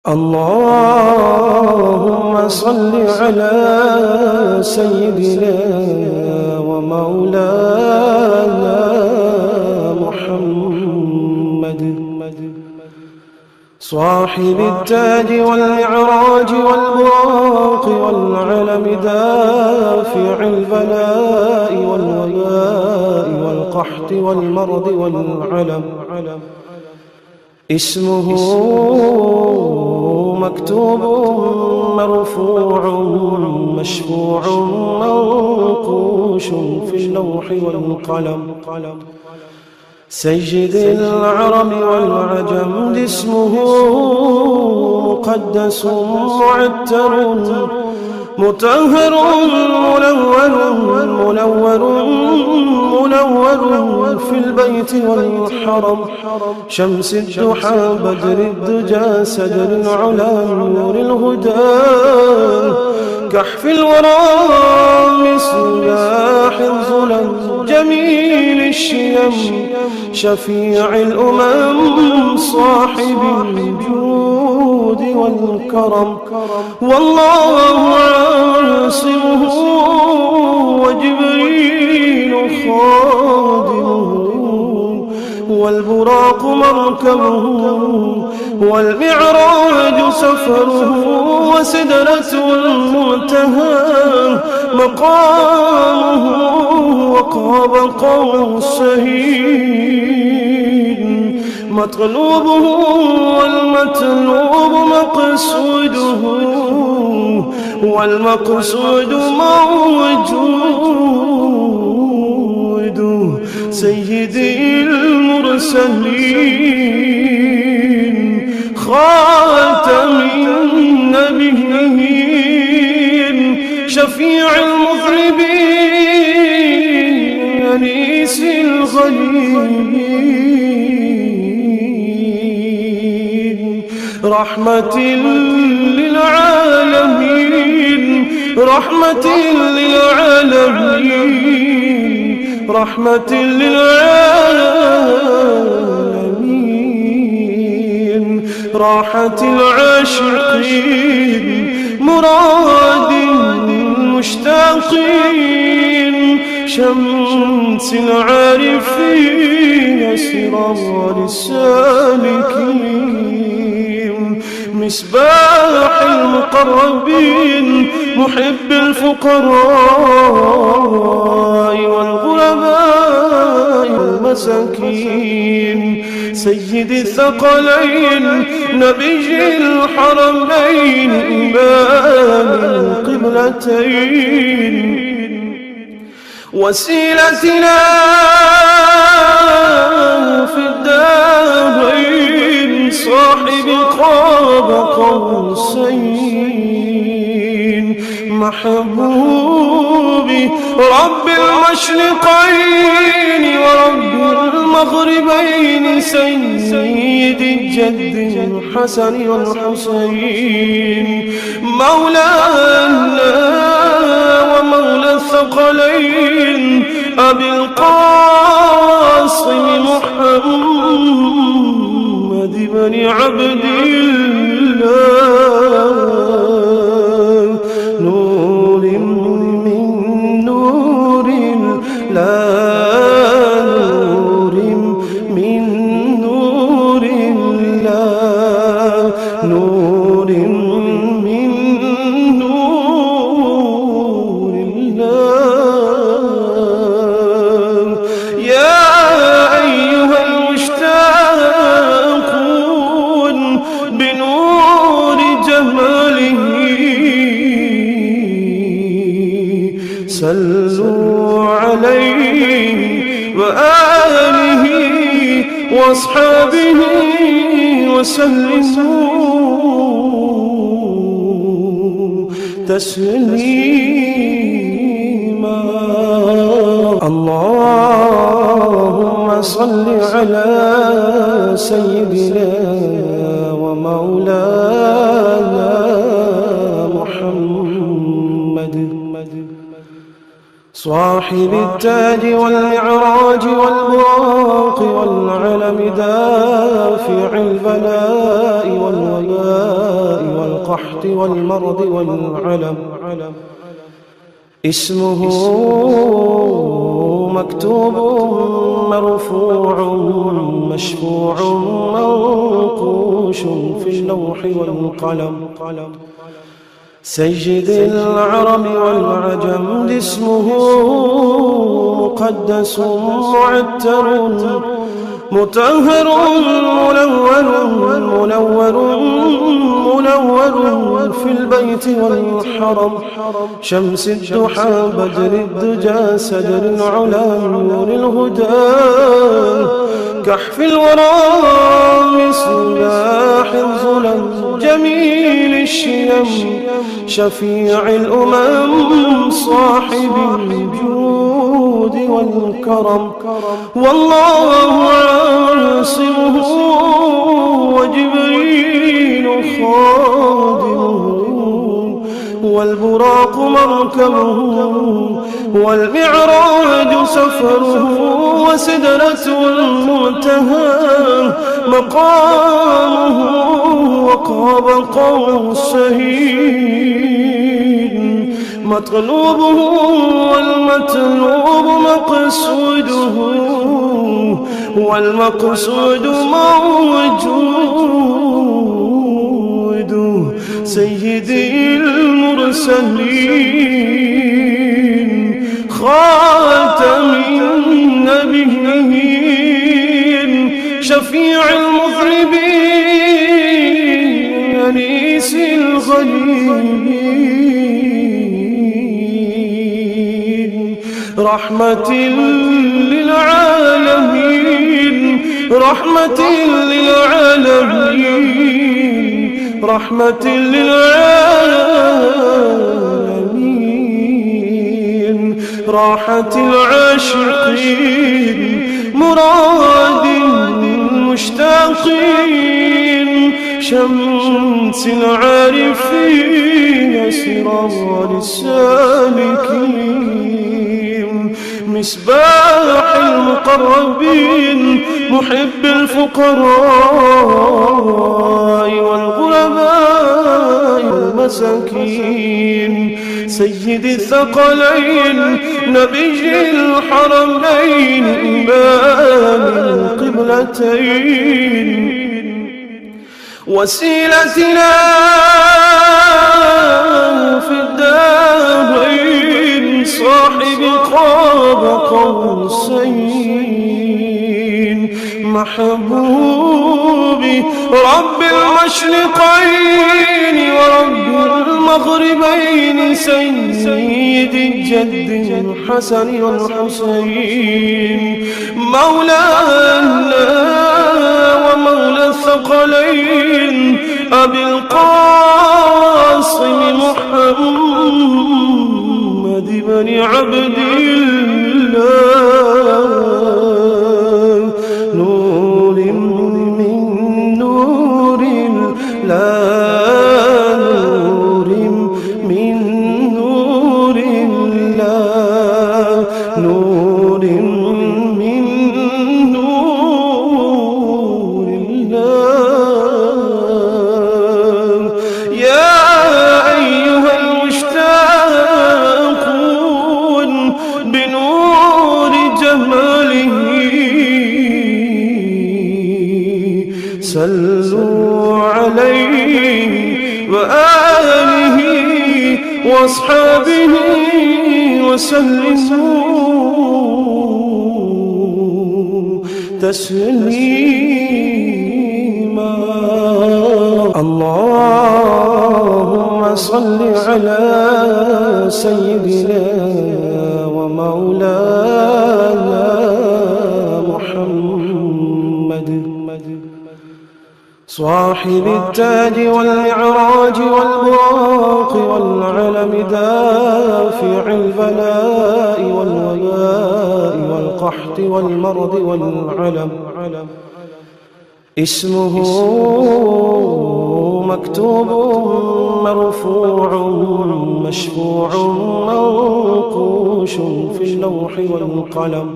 اللهم صل على سيدنا ومولانا محمد صاحب التاج والمعراج والبراق والعلم دافع البلاء والوباء والقحط والمرض والعلم اسمه مكتوب مرفوع مشفوع منقوش في اللوح والقلم سيد العرب والعجم اسمه مقدس معتر مطهر منور في البيت والحرم شمس الضحى بدر الدجى سدر العلا نور الهدى كحف الورى مصباح الظلم جميل الشيم شفيع الأمم صاحب الجود والكرم والله عاصمه وجبريل خادمه والبراق مركبه والمعراج سفره وسدرة المنتهى مقامه وقاب قوسين مطلوبه والمطلوب مقصوده والمقصود موجود سيدي المرسلين خاتم النبيين شفيع المذنبين أنيس الغليل رحمة للعالمين رحمة للعالمين رحمة للعالمين راحة العاشقين مراد المشتاقين شمس العارفين سرار السالكين مصباح المقربين محب الفقراء والغرباء والمساكين سيد الثقلين نبي الحرمين إمام القبلتين وسيلتنا في الدارين صاحب قاب قوسين محبوبي رب المشرقين ورب المغربين سيد الجد الحسن والحسين مولانا ومولى الثقلين أبي القاسم محمد بن عبد الله نور من نور الله نور من نور الله نور من نور الله يا أيها المشتاقون بنور جماله صلوا عليه وآله وأصحابه وسلموا تسليما اللهم صل على سيدنا ومولانا محمد صاحب التاج والمعراج والبراق والعلم دافع البلاء والوباء والقحط والمرض والعلم اسمه مكتوب مرفوع مشفوع منقوش في اللوح والقلم سيد العرب والعجم اسمه مقدس معتر مطهر منور في البيت والحرم شمس الضحى بدر الدجى سدر العلا نور الهدى كحف الورى مصباح الظلم جميل الشيم شفيع الأمم صاحب الجود والكرم والله عاصمه وجبريل خادمه والبراق مركبه والمعراج سفره وسدرة المنتهى مقامه وقاب قوسين مطلوبه والمطلوب مقصوده والمقصود موجود سيدي المرسلين خاتم النبيين شفيع المذنبين أنيس الغليل رحمة للعالمين رحمة للعالمين رحمة للعالمين راحة العاشقين مراد المشتاقين شمس العارفين سراج السالكين مصباح المقربين محب الفقراء والغرباء والمساكين سيد الثقلين نبي الحرمين إمام القبلتين وسيلتنا في الدارين صاحب قاب قوسين محبوبي رب المشرقين ورب المغربين سيد الجد الحسن والحسين مولانا ومولى الثقلين أبي القاسم محمد بن عبد الله نور من نور الله نور من نور الله نور من نور الله يا أيها المشتاقون بنور جماله صلوا عليه وآله وأصحابه وسلموا تسليما اللهم صل على سيدنا ومولانا محمد صاحب التاج والمعراج والبراق والعلم دافع البلاء والوباء والقحط والمرض والعلم اسمه مكتوب مرفوع مشفوع منقوش في اللوح والقلم.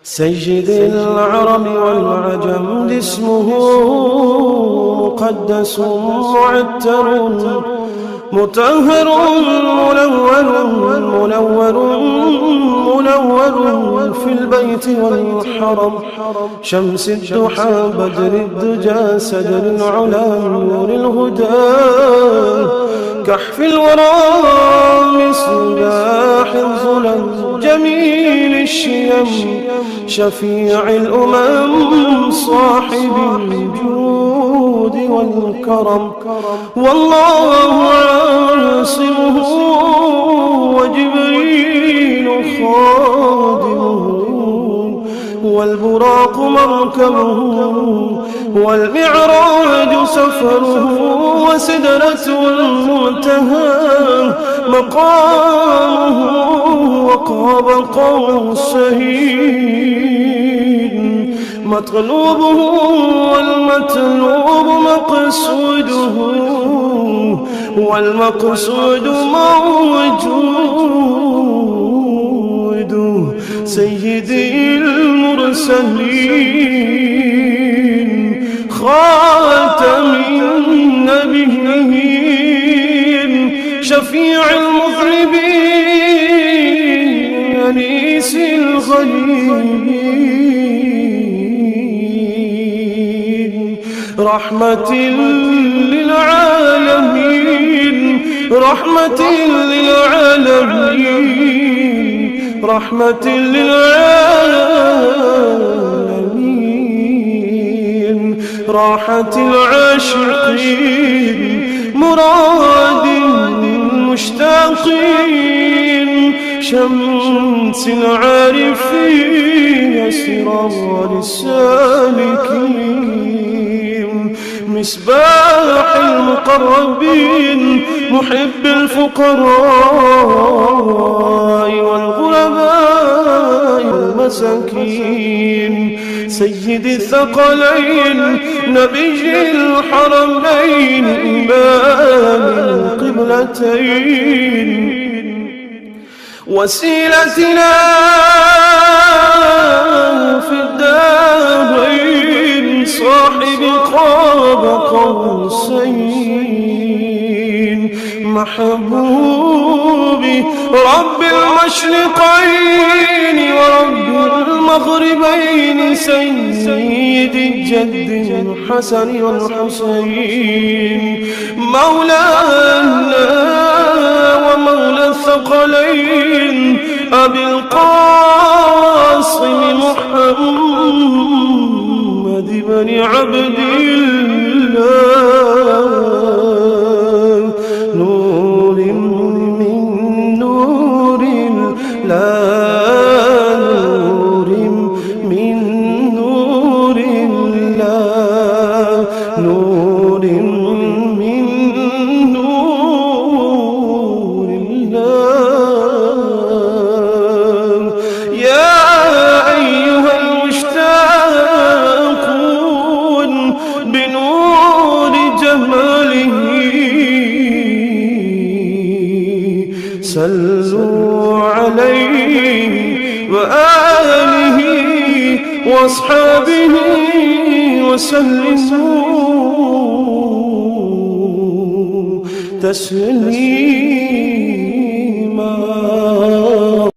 سيد العرب والعجم اسمه مقدس معتر مطهر منور في البيت والحرم. شمس الضحى بدر الدجى سدر العلا نور الهدى كحف الورى مصباح الظلم جميل الشيم شفيع الأمم صاحب الجود والكرم. والله عاصمه وجبريل خادمه والبراق مركبه والمعراج سفره وسدرة المنتهى مقامه وقاب قوسين مطلوبه والمطلوب مقصوده والمقصود موجود. سيدي المرسلين خاتم النبيين شفيع المذنبين أنيس الغليل رحمة للعالمين رحمة للعالمين رحمة للعالمين راحة العاشقين مراد المشتاقين شمس العارفين سرار السالكين مصباح المقربين محب الفقراء والغرباء والمساكين سيد الثقلين نبي الحرمين إمام القبلتين وسيلتنا في الدارين صاحب قاب قوسين محبوبي رب المشرقين ورب المغربين سيد الجد الحسن والحسين مولانا ومولى الثقلين أبي القاسم محمد بن عبد الله نور من نور الله نور من نور الله نور من نور الله. يا أيها المشتاقون بنور جماله صلوا عليه وآله وأصحابه وسلموا تسليما.